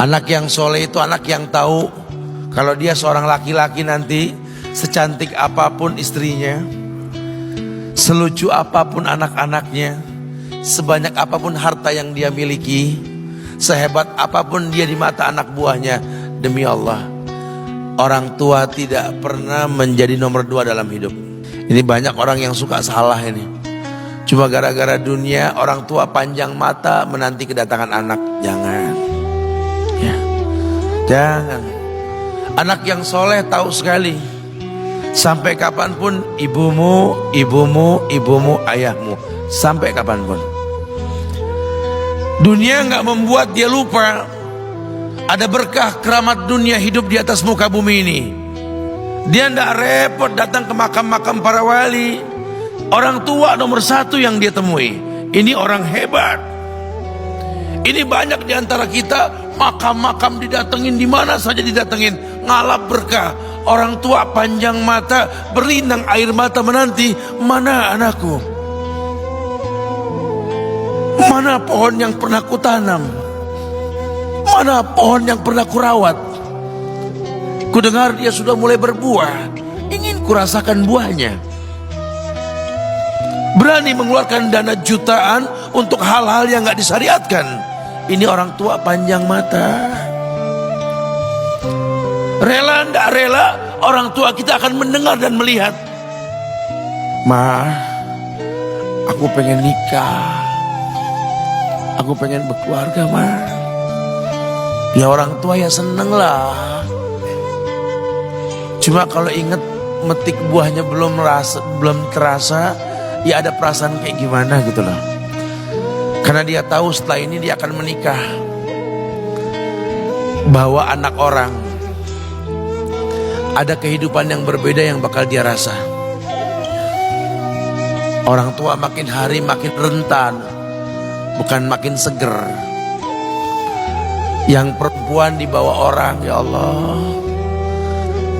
Anak yang soleh itu anak yang tahu kalau dia seorang laki-laki nanti, secantik apapun istrinya, selucu apapun anak-anaknya, sebanyak apapun harta yang dia miliki, sehebat apapun dia di mata anak buahnya, demi Allah, orang tua tidak pernah menjadi nomor 2 dalam hidup. Ini banyak orang yang suka salah ini. Cuma gara-gara dunia, orang tua panjang mata menanti kedatangan anak. Jangan, ya, jangan. Anak yang soleh tahu sekali, sampai kapanpun ibumu, ayahmu, sampai kapanpun. Dunia nggak membuat dia lupa ada berkah keramat dunia hidup di atas muka bumi ini. Dia nggak repot datang ke makam-makam para wali. Orang tua nomor 1 yang dia temui. Ini orang hebat. Ini banyak di antara kita makam-makam didatengin, di mana saja didatengin, ngalap berkah. Orang tua panjang mata, berlinang air mata menanti, mana anakku? Mana pohon yang pernah kutanam? Mana pohon yang pernah kurawat? Kudengar dia sudah mulai berbuah, ingin kurasakan buahnya. Berani mengeluarkan dana jutaan untuk hal-hal yang gak disyariatkan. Ini orang tua panjang mata. Rela ndak rela, orang tua kita akan mendengar dan melihat. Ma, aku pengen nikah, aku pengen berkeluarga, Ma. Ya orang tua ya seneng lah. Cuma kalau inget metik buahnya belum terasa, ya ada perasaan kayak gimana gitu loh. Karena dia tahu setelah ini dia akan menikah. Bahwa anak orang ada kehidupan yang berbeda yang bakal dia rasa. Orang tua makin hari makin rentan, bukan makin seger. Yang perempuan dibawa orang, ya Allah.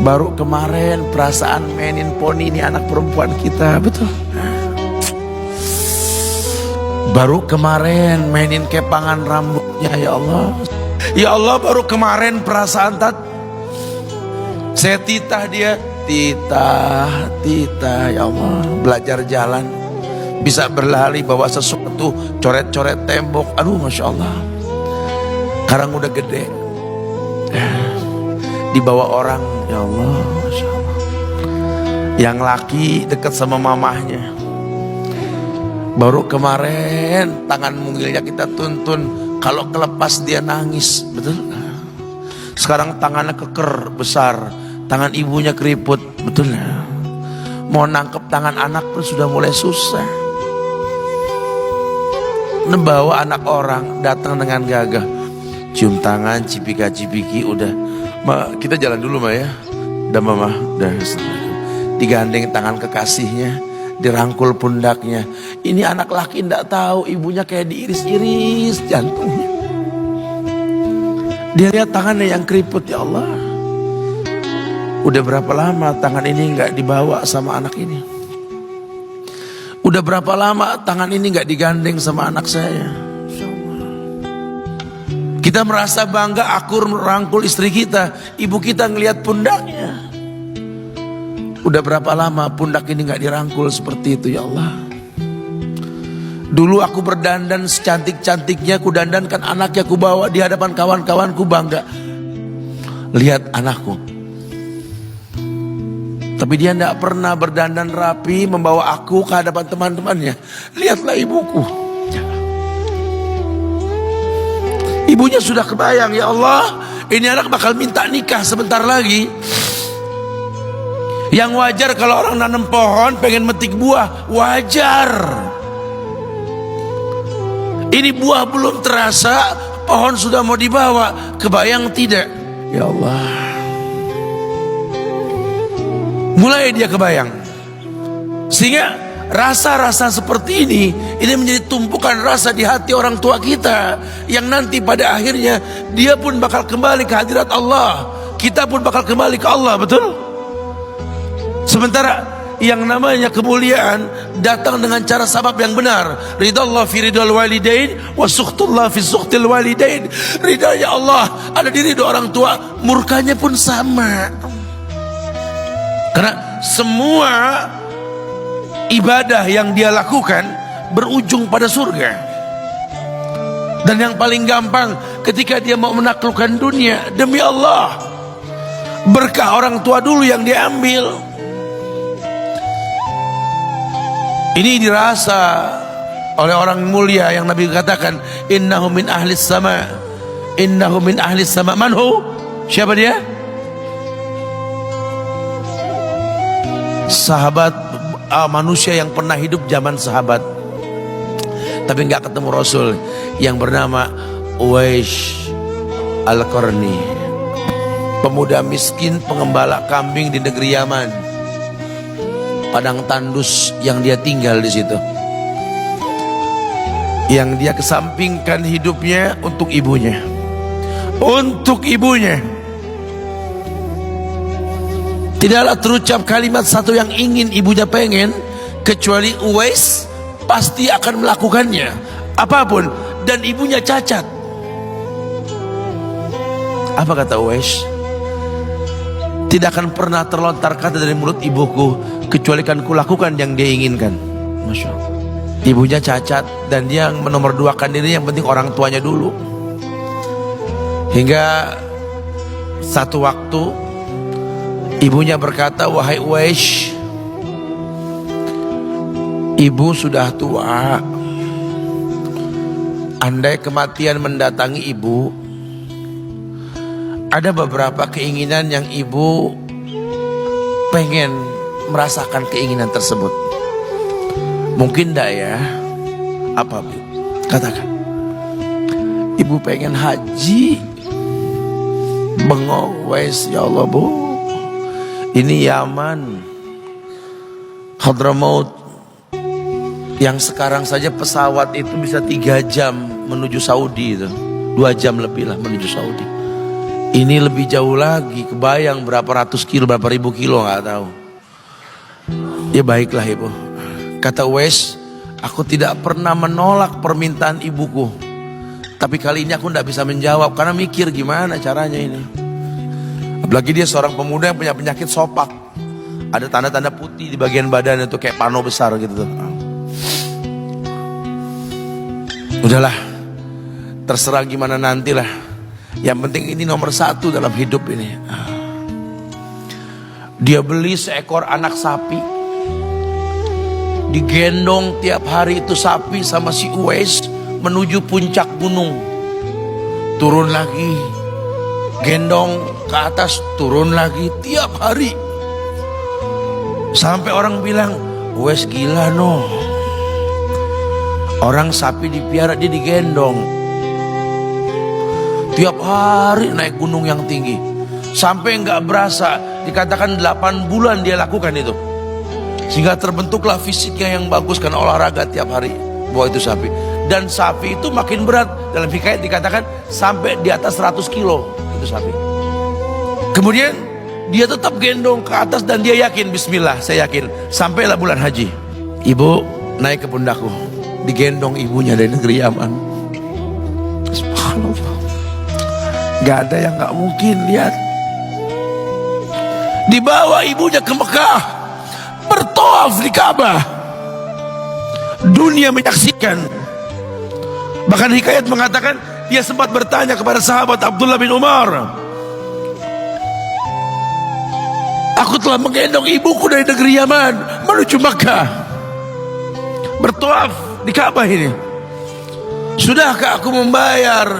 Baru kemarin perasaan mainin poni, ini anak perempuan kita, betul. Baru kemarin mainin kepangan rambutnya, ya Allah. Ya Allah, baru kemarin perasaan saya titah dia, titah, ya Allah. Belajar jalan, bisa berlari bawa sesuatu, coret-coret tembok, aduh Masya Allah. Sekarang udah gede, dibawa orang, ya Allah, Masya Allah. Yang laki dekat sama mamahnya. Baru kemarin tangan mungilnya kita tuntun, kalau kelepas dia nangis, betul. Sekarang tangannya keker besar, tangan ibunya keriput, betul. Mau nangkep tangan anak pun sudah mulai susah. Membawa anak orang datang dengan gagah, cium tangan, cipika-cipiki, udah. Ma, kita jalan dulu, Ma, ya. Udah, Mama, udah. Digandeng tangan kekasihnya, dirangkul pundaknya. Ini anak laki ndak tahu ibunya kayak diiris-iris jantungnya. Dia lihat tangannya yang keriput, ya Allah. Udah berapa lama tangan ini nggak dibawa sama anak ini? Udah berapa lama tangan ini nggak digandeng sama anak saya? Kita merasa bangga akur merangkul istri kita, ibu kita ngelihat pundaknya. Udah berapa lama pundak ini gak dirangkul seperti itu, ya Allah. Dulu aku berdandan secantik-cantiknya, ku dandankan anaknya, ku bawa di hadapan kawan-kawanku bangga. Lihat anakku. Tapi dia gak pernah berdandan rapi membawa aku ke hadapan teman-temannya. Lihatlah ibuku. Ibunya sudah kebayang, ya Allah, ini anak bakal minta nikah sebentar lagi. Yang wajar kalau orang nanam pohon pengen metik buah, wajar. Ini buah belum terasa, pohon sudah mau dibawa, kebayang tidak? Ya Allah. Mulai dia kebayang. Sehingga rasa-rasa seperti ini menjadi tumpukan rasa di hati orang tua kita, yang nanti pada akhirnya dia pun bakal kembali ke hadirat Allah, kita pun bakal kembali ke Allah, betul? Sementara yang namanya kemuliaan datang dengan cara sabab yang benar. Ridallah fi ridal walidain wa sukhtullah fi sukhtil walidain. Ridanya Allah ada di ridho orang tua, murkanya pun sama. Karena semua ibadah yang dia lakukan berujung pada surga. Dan yang paling gampang ketika dia mau menaklukkan dunia, demi Allah, berkah orang tua dulu yang dia ambil. Ini dirasa oleh orang mulia yang Nabi katakan, innahu min ahlis sama, innahu min ahlis sama. Manhu? Siapa dia? Sahabat, manusia yang pernah hidup zaman sahabat tapi nggak ketemu Rasul, yang bernama Uwais Al-Qarni, pemuda miskin pengembala kambing di negeri Yaman. Padang tandus yang dia tinggal di situ, yang dia kesampingkan hidupnya untuk ibunya, untuk ibunya. Tidaklah terucap kalimat satu yang ingin ibunya pengen, kecuali Uwais pasti akan melakukannya apapun, dan ibunya cacat. Apa kata Uwais? Tidak akan pernah terlontar kata dari mulut ibuku kecuali kan kulakukan yang dia inginkan. Masya Allah. Ibunya cacat dan dia menomorduakan diri, yang penting orang tuanya dulu. Hingga satu waktu ibunya berkata, wahai Uwais, ibu sudah tua. Andai kematian mendatangi ibu, ada beberapa keinginan yang ibu pengen merasakan keinginan tersebut. Mungkin enggak ya? Apa Bu? Katakan. Ibu pengen haji. Bengong, Wais, ya Allah Bu, ini Yaman, Hadramaut, yang sekarang saja pesawat itu bisa 3 jam menuju Saudi itu, 2 jam lebih lah menuju Saudi. Ini lebih jauh lagi, kebayang berapa ratus kilo, berapa ribu kilo nggak tahu. Ya baiklah ibu, kata Uwais, aku tidak pernah menolak permintaan ibuku, tapi kali ini aku tidak bisa menjawab karena mikir gimana caranya ini. Apalagi dia seorang pemuda yang punya penyakit sopak, ada tanda-tanda putih di bagian badan itu kayak pano besar gitu tuh. Udahlah, terserah gimana nantilah. Yang penting ini nomor 1 dalam hidup ini. Dia beli seekor anak sapi, digendong tiap hari itu sapi sama si Uwais menuju puncak gunung. Turun lagi, gendong ke atas, turun lagi tiap hari. Sampai orang bilang, Uwais gila no. Orang sapi dipiara, dia digendong tiap hari naik gunung yang tinggi. Sampai nggak berasa, dikatakan 8 bulan dia lakukan itu. Sehingga terbentuklah fisiknya yang bagus karena olahraga tiap hari bawa itu sapi. Dan sapi itu makin berat, dalam hikayat dikatakan sampai di atas 100 kilo itu sapi. Kemudian dia tetap gendong ke atas dan dia yakin, bismillah saya yakin, sampailah bulan haji. Ibu naik ke pundakku, digendong ibunya dari negeri Yaman. Subhanallah, gak ada yang gak mungkin. Lihat, dibawa ibunya ke Mekah, bertawaf di Ka'bah, dunia menyaksikan. Bahkan hikayat mengatakan dia sempat bertanya kepada sahabat Abdullah bin Umar, aku telah menggendong ibuku dari negeri Yaman menuju Mekah, bertawaf di Ka'bah ini, sudahkah aku membayar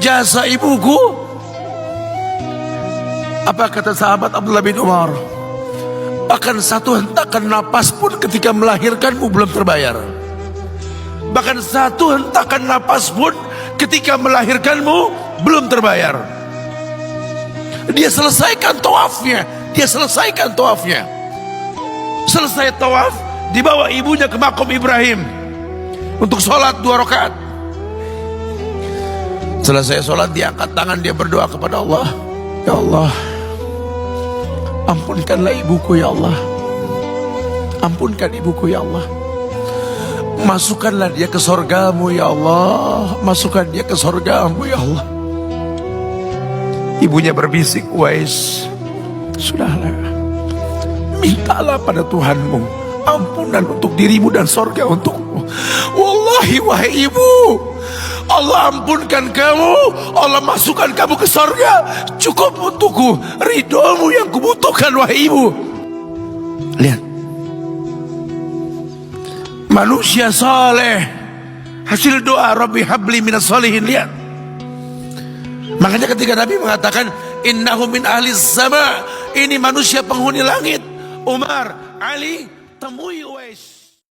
jasa ibuku? Apa kata sahabat Abdullah bin Umar? Bahkan satu hentakan napas pun ketika melahirkanmu belum terbayar. Bahkan satu hentakan napas pun ketika melahirkanmu belum terbayar. Dia selesaikan tawafnya, dia selesaikan tawafnya. Selesai tawaf, dibawa ibunya ke makom Ibrahim untuk sholat 2 rakaat. Selesai sholat, dia angkat tangan, dia berdoa kepada Allah, ya Allah, ampunkanlah ibuku ya Allah. Ampunkan ibuku ya Allah. Masukkanlah dia ke sorgamu ya Allah. Masukkan dia ke sorgamu ya Allah. Ibunya berbisik, Uwais, sudahlah, mintalah pada Tuhanmu ampunan untuk dirimu dan sorga untukmu. Wallahi wahai ibu, Allah ampunkan kamu, Allah masukkan kamu ke sorga, cukup untukku. Ridhomu yang kubutuhkan wahai ibu. Lihat, manusia saleh, hasil doa Rabbi habli minas salihin. Lihat, makanya ketika Nabi mengatakan innahu min ahli sama, ini manusia penghuni langit. Umar, Ali, temui Uwais.